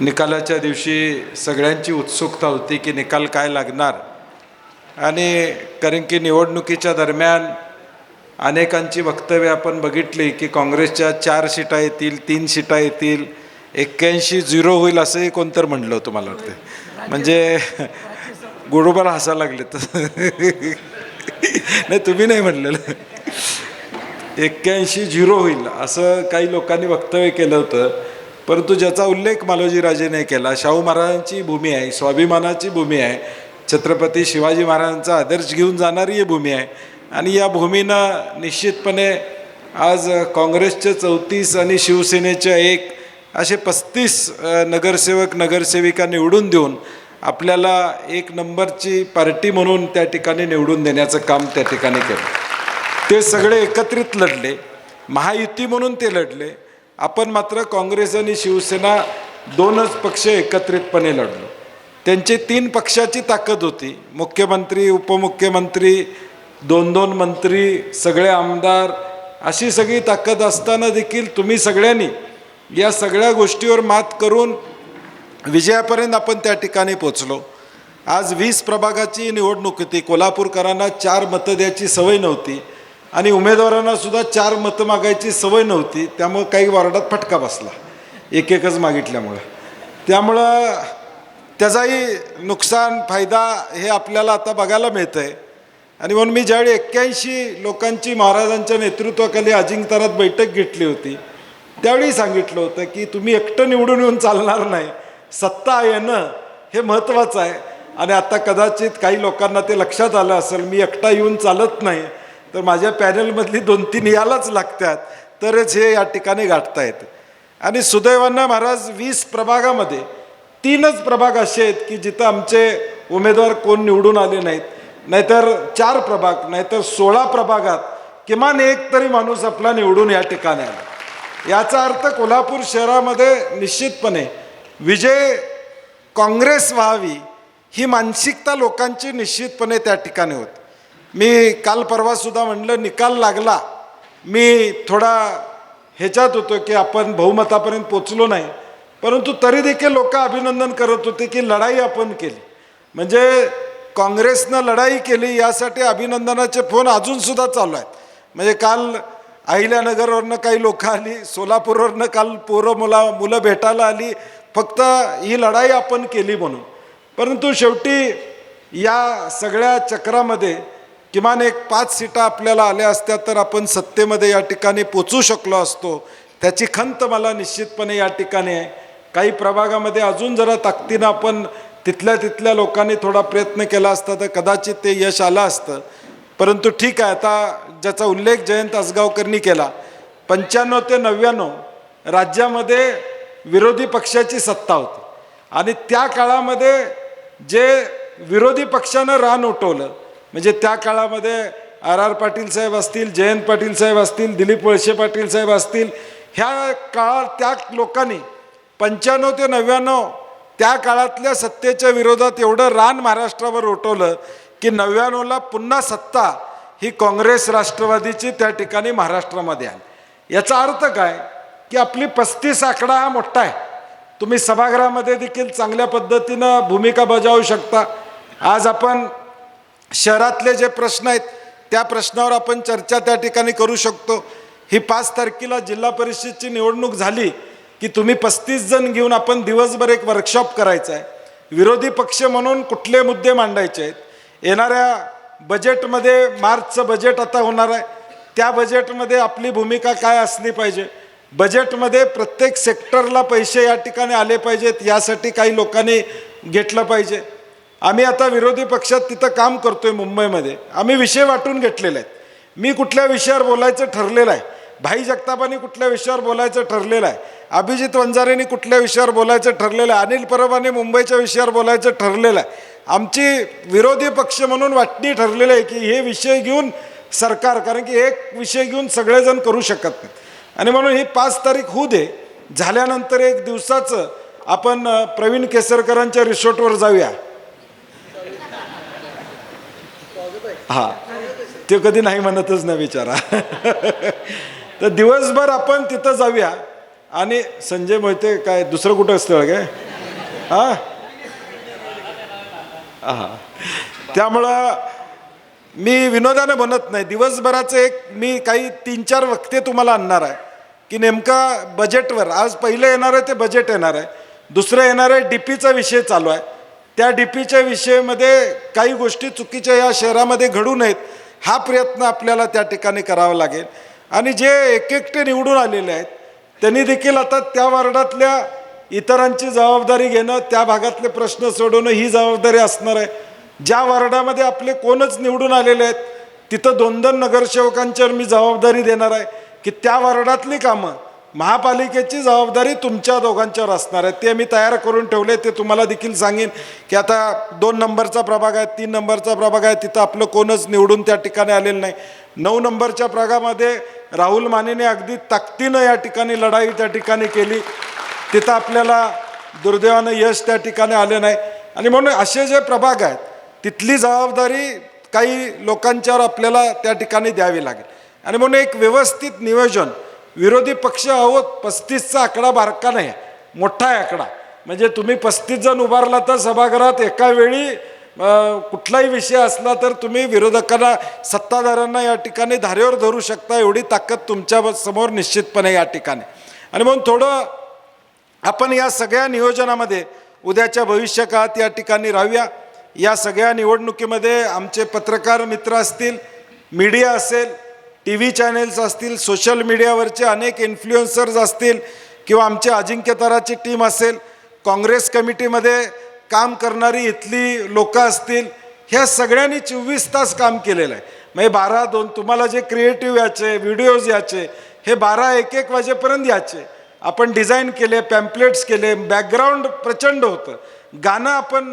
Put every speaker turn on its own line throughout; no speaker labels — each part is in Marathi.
निकालाच्या दिवशी सगळ्यांची उत्सुकता होती की निकाल काय लागणार. आणि कारण की निवडणुकीच्या दरम्यान अनेकांची वक्तव्य आपण बघितली की काँग्रेसच्या 4 सीटा येतील, 3 सीटा येतील, 81-0 होईल असंही कोणतर म्हणलं होतं मला वाटतं. म्हणजे गोडोबार हसायला लागले तर नाही, तुम्ही नाही म्हणलेलं. 81-0 होईल असं काही लोकांनी वक्तव्य केलं होतं. परंतु ज्याचा उल्लेख मालोजीराजेने केला, शाहू महाराजांची भूमी आहे, स्वाभिमानाची भूमी आहे, छत्रपती शिवाजी महाराजांचा आदर्श घेऊन जाणारी ही भूमी आहे. आणि या भूमीनं निश्चितपणे आज काँग्रेसचे 34 आणि शिवसेनेच्या 1 असे 35 नगरसेवक नगरसेविका निवडून देऊन आपल्याला 1 नंबरची पार्टी म्हणून त्या ठिकाणी निवडून देण्याचं काम त्या ठिकाणी केलं. ते सगळे एकत्रित लढले, महायुती म्हणून ते लढले. आपण मात्र काँग्रेस आणि शिवसेना 2च पक्ष एकत्रितपणे लढलो. त्यांचे 3 पक्षाची ताकद होती. मुख्यमंत्री, उपमुख्यमंत्री, 2-2 मंत्री, सगळे आमदार, अशी सगळी ताकद असताना देखील तुम्ही सगळ्यांनी या सगळ्या गोष्टीवर मात करून विजयापर्यंत आपण त्या ठिकाणी पोचलो. आज 20 प्रभागाची निवडणूक होती. कोल्हापूरकरांना 4 मतं द्यायची सवय नव्हती आणि उमेदवारांना सुद्धा 4 मतं मागायची सवय नव्हती. त्यामुळं काही वार्डात फटका बसला एकच मागितल्यामुळं. त्यामुळं त्याचाही नुकसान फायदा हे आपल्याला आता बघायला मिळतं आहे. आणि म्हणून मी ज्यावेळी 81 लोकांची महाराजांच्या नेतृत्वाखाली अजिंक्यतारात बैठक घेतली होती त्यावेळी सांगितलं होतं की तुम्ही एकटं निवडून येऊन चालणार नाही, सत्ता येणं हे महत्त्वाचं आहे. आणि आता कदाचित काही लोकांना ते लक्षात आलं असेल, मी एकटा येऊन चालत नाही, तर माझ्या पॅनलमधली 2-3 यालाच लागतात, तरच हे या ठिकाणी गाठता येतं. आणि सुदैवानं महाराज 20 प्रभागामध्ये 3च प्रभाग असे आहेत की जिथं आमचे उमेदवार कोण निवडून आले नाहीत. नाहीतर 4 प्रभाग, नाहीतर 16 प्रभागात किमान 1 तरी माणूस आपला निवडून या ठिकाणी आला. याचा अर्थ कोल्हापूर शहरामध्ये निश्चितपणे विजय काँग्रेस व्हावी ही मानसिकता लोकांची निश्चितपणे त्या ठिकाणी होती. मी काल परवासुद्धा म्हणलं निकाल लागला, मी थोडा ह्याच्यात होतो की आपण बहुमतापर्यंत पोचलो नाही, परंतु तरी देखील लोक अभिनंदन करत होते की लढाई आपण केली. म्हणजे काँग्रेसनं लढाई केली यासाठी अभिनंदनाचे फोन अजूनसुद्धा चालू आहेत. म्हणजे काल अहिल्यानगरवरनं काही लोक आली, सोलापूरवरनं काल मुलं भेटायला आली, फक्त ही लढाई आपण केली म्हणून. परंतु शेवटी या सगळ्या चक्रामध्ये किमान 5 सीटा आपल्याला आल्या असत्या तर आपण सत्तेमध्ये या ठिकाणी पोचू शकलो असतो. त्याची खंत मला निश्चितपणे या ठिकाणी आहे. काही प्रभागामध्ये अजून जरा ताकदीनं आपण तिथल्या लोकांनी थोडा प्रयत्न केला असता तर कदाचित ते यश आलं असतं. परंतु ठीक आहे, आता ज्याचा उल्लेख जयंत असगावकरांनी केला, 95 ते 99 राज्यामध्ये विरोधी पक्षाची सत्ता होती. आणि त्या काळामध्ये जे विरोधी पक्षानं रान उठवलं, म्हणजे त्या काळामध्ये R.R. पाटील साहेब असतील, जयंत पाटील साहेब असतील, दिलीप वळसे पाटील साहेब असतील, ह्या काळात त्या लोकांनी 95 ते 99 त्या काळातल्या सत्तेच्या विरोधात एवढं रान महाराष्ट्रावर उठवलं की 99ला पुन्हा सत्ता ही काँग्रेस राष्ट्रवादीची त्या ठिकाणी महाराष्ट्रामध्ये आली. याचा अर्थ काय की आपली 35 आकडा हा मोठा आहे. तुम्ही सभागृहामध्ये देखील चांगल्या पद्धतीनं भूमिका बजावू शकता. आज आपण शहरातले जे प्रश्न आहेत त्या प्रश्नावर आपण चर्चा त्या ठिकाणी करू शकतो. ही 5 तारखेला जिल्हा परिषदची निवडणूक झाली की तुम्ही 35 जण घेऊन आपण दिवसभर एक वर्कशॉप करायचा आहे. विरोधी पक्ष म्हणून कुठले मुद्दे मांडायचे आहेत, येणाऱ्या बजेटमध्ये मार्चचं बजेट आता होणार आहे, त्या बजेटमध्ये आपली भूमिका काय असली पाहिजे, बजेटमध्ये प्रत्येक सेक्टरला पैसे या ठिकाणी आले पाहिजेत, यासाठी काही लोकांनी घेतलं पाहिजे. आम्ही आता विरोधी पक्षात तिथं काम करतोय मुंबईमध्ये, आम्ही विषय वाटून घेतलेले आहेत. मी कुठल्या विषयावर बोलायचं ठरलेलं आहे, भाई जगतापांनी कुठल्या विषयावर बोलायचं ठरलेलं आहे, अभिजित वंजारेंनी कुठल्या विषयावर बोलायचं ठरलेलं आहे, अनिल परबांनी मुंबईच्या विषयावर बोलायचं ठरलेलं आहे. आमची विरोधी पक्ष म्हणून वाटणी ठरलेलं आहे की हे विषय घेऊन सरकार, कारण की एक विषय घेऊन सगळेजण करू शकत नाहीत. आणि म्हणून ही 5 तारीख होऊ दे, झाल्यानंतर 1 दिवसाचं आपण प्रवीण केसरकरांच्या रिसॉर्टवर जाऊया. हां, ते कधी नाही म्हणतच नाही विचारा. तर दिवसभर आपण तिथं जाऊया. आणि संजय मोहिते काय दुसरं कुठं स्थळ काय हां हां, त्यामुळं मी विनोदाने म्हणत नाही. दिवसभराचं एक मी काही 3-4 वक्ते तुम्हाला आणणार आहे की नेमका बजेटवर. आज पहिलं येणार आहे ते बजेट येणार आहे, दुसरं येणार आहे डीपीचा विषय चालू आहे. त्या डीपीच्या विषयामध्ये काही गोष्टी चुकीच्या या शहरामध्ये घडू नयेत हा प्रयत्न आपल्याला त्या ठिकाणी करावा लागेल. आणि जे एकटे निवडून आलेले आहेत त्यांनी देखील आता त्या वार्डातल्या इतरांची जबाबदारी घेणं, त्या भागातले प्रश्न सोडवणं ही जबाबदारी असणार आहे. ज्या वार्डामध्ये आपले कोणच निवडून आलेले आहेत तिथं 2-2 नगरसेवकांच्यावर मी जबाबदारी देणार आहे की त्या वार्डातली कामं महापालिकेची जबाबदारी तुमच्या दोघांच्यावर असणार आहे. ते मी तयार करून ठेवले. ते तुम्हाला देखील सांगेन की आता 2 नंबरचा प्रभाग आहे, 3 नंबरचा प्रभाग आहे, तिथं आपलं कोणच निवडून त्या ठिकाणी आलेलं नाही. 9 नंबरच्या प्रभागामध्ये राहुल मानेने अगदी ताकदीनं या ठिकाणी लढाई त्या ठिकाणी केली, तिथं आपल्याला दुर्दैवानं यश त्या ठिकाणी आलं नाही. आणि म्हणून असे जे प्रभाग आहेत तिथली जबाबदारी काही लोकांच्यावर आपल्याला त्या ठिकाणी द्यावी लागेल. आणि म्हणून एक व्यवस्थित नियोजन. विरोधी पक्ष आहोत, 35चा आकडा बारका नाही, मोठा आहे आकडा. म्हणजे तुम्ही 35 जण उभारला तर सभागृहात एका वेळी कुठलाही विषय असला तर तुम्ही विरोधकांना, सत्ताधाऱ्यांना या ठिकाणी धारेवर धरू शकता, एवढी ताकद तुमच्या समोर निश्चितपणे या ठिकाणी. आणि म्हणून थोडं आपण या सगळ्या नियोजनामध्ये उद्याच्या भविष्य काळात या ठिकाणी राहूया. या सगळ्या निवडणुकीमध्ये आमचे पत्रकार मित्र असतील, मीडिया असेल, टी व्ही चॅनेल्स असतील, सोशल मीडियावरचे अनेक इन्फ्लुएन्सर्स असतील किंवा आमचे अजिंक्यताराची टीम असेल, काँग्रेस कमिटीमध्ये काम करणारी इथली लोकं असतील, ह्या सगळ्यांनी 24 तास काम केलेलं आहे. म्हणजे 12-2 तुम्हाला जे क्रिएटिव्ह याचे व्हिडिओज याचे हे 12-1-1 वाजेपर्यंत याचे आपण डिझाईन केले, पॅम्पलेट्स केले, बॅकग्राऊंड प्रचंड होतं. गाणं आपण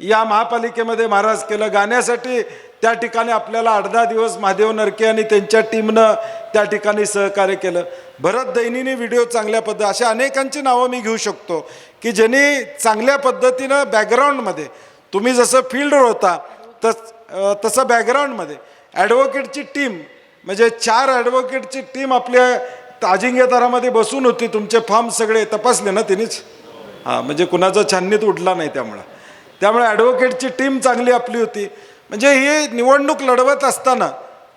या महापालिकेमध्ये महाराज केलं. गाण्यासाठी त्या ठिकाणी आपल्याला 8-10 दिवस महादेव नरके आणि त्यांच्या टीमनं त्या ठिकाणी सहकार्य केलं. भरत दैनीने व्हिडिओ चांगल्या अशा अनेकांची नावं मी घेऊ शकतो की ज्यांनी चांगल्या पद्धतीनं बॅकग्राऊंडमध्ये, तुम्ही जसं फील्डवर होता तसं बॅकग्राऊंडमध्ये ॲडव्होकेटची टीम, म्हणजे 4 ॲडव्होकेटची टीम आपल्या अजिंक्यतारामध्ये बसून होती. तुमचे फॉर्म सगळे तपासले ना त्यांनीच? हां, म्हणजे कुणाचा छाननीत उडला नाही. त्यामुळे ॲडव्होकेटची टीम चांगली आपली होती. म्हणजे ही निवडणूक लढवत असताना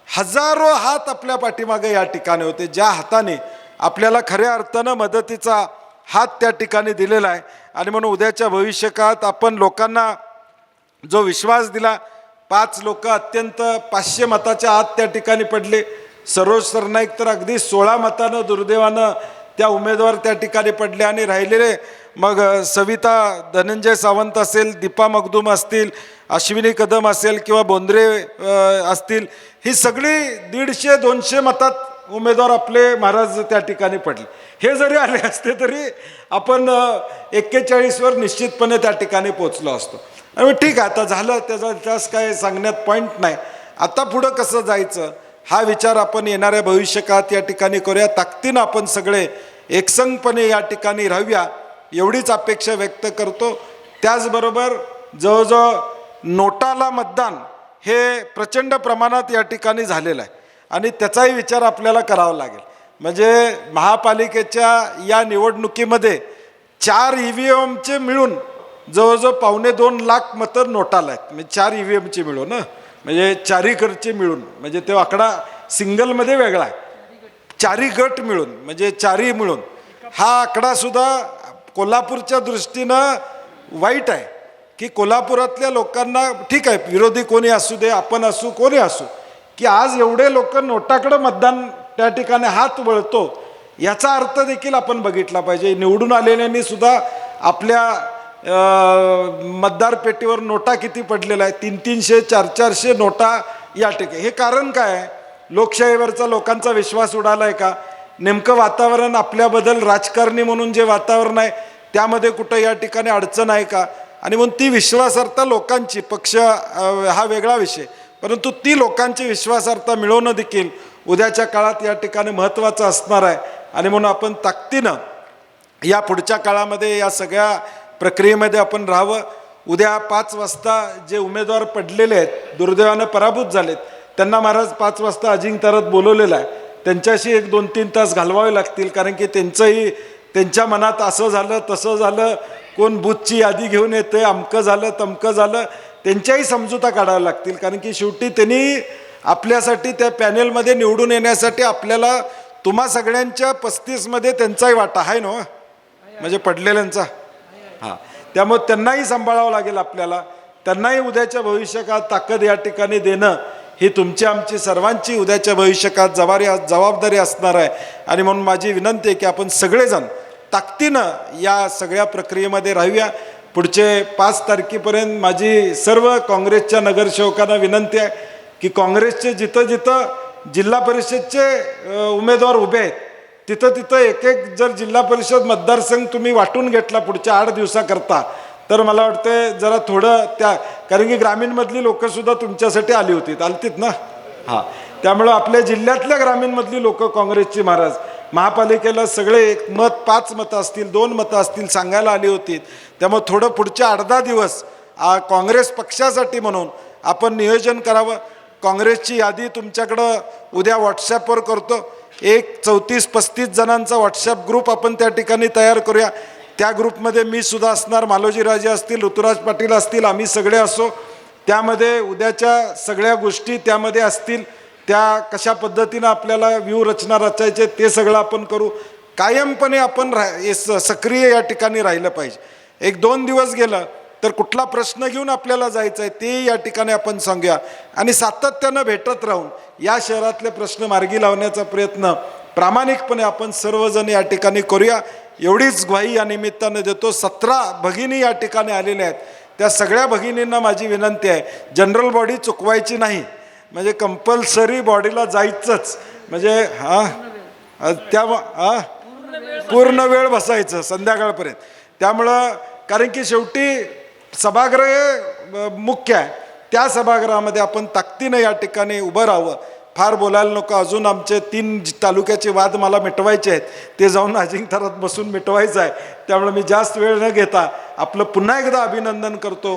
हजारो हात आपल्या पाठीमागे या ठिकाणी होते, ज्या हाताने आपल्याला खऱ्या अर्थानं मदतीचा हात त्या ठिकाणी दिलेला आहे. आणि म्हणून उद्याच्या भविष्यकाळात आपण लोकांना जो विश्वास दिला, 5 लोक अत्यंत 500 मताच्या आत त्या ठिकाणी पडले. सरोज सरनाईक तर अगदी 16 मतानं दुर्दैवानं त्या उमेदवार त्या ठिकाणी पडले. आणि राहिलेले मग सविता धनंजय सावंत असेल, दीपा मगदूम असतील, अश्विनी कदम असेल किंवा बोंद्रे असतील, ही सगळी 150-200 मतात उमेदवार आपले महाराज त्या ठिकाणी पडले. हे जरी आले असते तरी आपण 41वर निश्चितपणे त्या ठिकाणी पोचलो असतो. आणि ठीक आहे, आता झालं, त्यास काय सांगण्यात पॉईंट नाही. आता पुढं कसं जायचं हा विचार आपण येणाऱ्या भविष्यकाळात या ठिकाणी करूया. ताकदीनं आपण सगळे एकसंघपणे या ठिकाणी राहूया एवढीच अपेक्षा व्यक्त करतो. त्याचबरोबर जवळजवळ नोटाला मतदान हे प्रचंड प्रमाणात या ठिकाणी झालेलं आहे आणि त्याचाही विचार आपल्याला करावा लागेल. म्हणजे महापालिकेच्या या निवडणुकीमध्ये 4 EVMचे मिळून जवळजवळ 2.25 लाख मतं नोटाला आहेत. म्हणजे 4 EVMचे मिळून, म्हणजे 4 गटचे मिळून, म्हणजे तो आकडा सिंगलमध्ये वेगळा आहे. 4 गट मिळून म्हणजे 4 मिळून हा आकडासुद्धा कोल्हापूरच्या दृष्टीनं वाईट आहे की कोल्हापुरातल्या लोकांना, ठीक आहे विरोधी कोणी असू दे, आपण असू, कोणी असू, की आज एवढे लोक नोटाकडं मतदान त्या ठिकाणी हात वळतो याचा अर्थ देखील आपण बघितला पाहिजे. निवडून आलेल्यांनी सुद्धा आपल्या मतदार पेटीवर नोटा किती पडलेला आहे, 300-300, 400-400 नोटा या ठिकाणी. हे कारण काय आहे? लोकशाहीवरचा लोकांचा विश्वास उडाला आहे का? नेमकं वातावरण आपल्याबद्दल राजकारणी म्हणून जे वातावरण आहे त्यामध्ये कुठं या ठिकाणी अडचण आहे का? आणि म्हणून ती विश्वासार्हता लोकांची, पक्ष हा वेगळा विषय, परंतु ती लोकांची विश्वासार्हता मिळवणं देखील उद्याच्या काळात या ठिकाणी महत्त्वाचं असणार आहे. आणि म्हणून आपण ताकदीनं या पुढच्या काळामध्ये या सगळ्या प्रक्रियेमध्ये आपण राहावं. उद्या 5 वाजता जे उमेदवार पडलेले आहेत, दुर्दैवानं पराभूत झालेत, त्यांना महाराज 5 वाजता अजिंक्यतारात बोलवलेलं आहे. त्यांच्याशी 1-2-3 तास घालवावे लागतील, कारण की त्यांचंही त्यांच्या मनात असं झालं तसं झालं, कोण बूथची यादी घेऊन येते, अमकं झालं तमकं झालं, त्यांच्याही समजुता काढाव्या लागतील. कारण की शेवटी त्यांनी आपल्यासाठी त्या पॅनेलमध्ये निवडून येण्यासाठी आपल्याला तुम्हा सगळ्यांच्या 35मध्ये त्यांचाही वाटा आहे ना, म्हणजे पडलेल्यांचा. हां, त्यामुळे त्यांनाही सांभाळावं लागेल आपल्याला. त्यांनाही उद्याच्या भविष्यकाळात ताकद या ठिकाणी देणं ही तुमची आमची सर्वांची उद्याच्या भविष्यकाळात जबाबदारी असणार आहे. आणि म्हणून माझी विनंती आहे की आपण सगळेजण ताकदीनं या सगळ्या प्रक्रियेमध्ये राहूया. पुढचे 5 तारखेपर्यंत माझी सर्व काँग्रेसच्या नगरसेवकांना विनंती आहे की काँग्रेसचे जिथं जिथं जिल्हा परिषदचे उमेदवार उभे आहेत तिथं एक एक जर जिल्हा परिषद मतदारसंघ तुम्ही वाटून घेतला पुढच्या 8 दिवसाकरता, तर मला वाटतं जरा थोडं त्या, कारण की ग्रामीणमधली लोकंसुद्धा तुमच्यासाठी आलतीत ना. हां, त्यामुळं आपल्या जिल्ह्यातल्या ग्रामीणमधली लोकं काँग्रेसची महाराज महापालिकेला सगळे 5 मतं असतील 2 मतं असतील सांगायला आली होती. त्यामुळे थोडं पुढच्या 8-10 दिवस काँग्रेस पक्षासाठी म्हणून आपण नियोजन करावं. काँग्रेसची यादी तुमच्याकडं उद्या व्हॉट्सॲपवर करतो. एक 34-35 जणांचा व्हॉट्सॲप ग्रुप आपण त्या ठिकाणी तयार करूया. त्या ग्रुपमध्ये मी सुद्धा असणार, मालोजीराजे असतील, ऋतुराज पाटील असतील, आम्ही सगळे असो. त्यामध्ये उद्याच्या सगळ्या गोष्टी त्यामध्ये असतील. त्या कशा पद्धतीनं आपल्याला व्यूहरचना रचायचे ते सगळं आपण करू. कायमपणे आपण सक्रिय या ठिकाणी राहिलं पाहिजे. 1-2 दिवस गेलं तर कुठला प्रश्न घेऊन आपल्याला जायचं आहे ते या ठिकाणी आपण सांगूया. आणि सातत्यानं भेटत राहून या शहरातले प्रश्न मार्गी लावण्याचा प्रयत्न प्रामाणिकपणे आपण सर्वजण या ठिकाणी करूया. एवढीच ग्वाही या निमित्तानं देतो. 17 भगिनी या ठिकाणी आलेल्या आहेत. त्या सगळ्या भगिनींना माझी विनंती आहे, जनरल बॉडी चुकवायची नाही, म्हणजे कंपल्सरी बॉडीला जायचंच, म्हणजे पूर्ण वेळ बसायचं संध्याकाळपर्यंत. त्यामुळं कारण की शेवटी सभागृह मुख्य आहे, त्या सभागृहामध्ये आपण ताकदीनं या ठिकाणी उभं राहावं. फार बोलायला नको. अजून आमचे 3 तालुक्याचे वाद मला मिटवायचे आहेत, ते जाऊन अजिंक्यथरात बसून मिटवायचं आहे. त्यामुळे मी जास्त वेळ न घेता आपलं पुन्हा एकदा अभिनंदन करतो.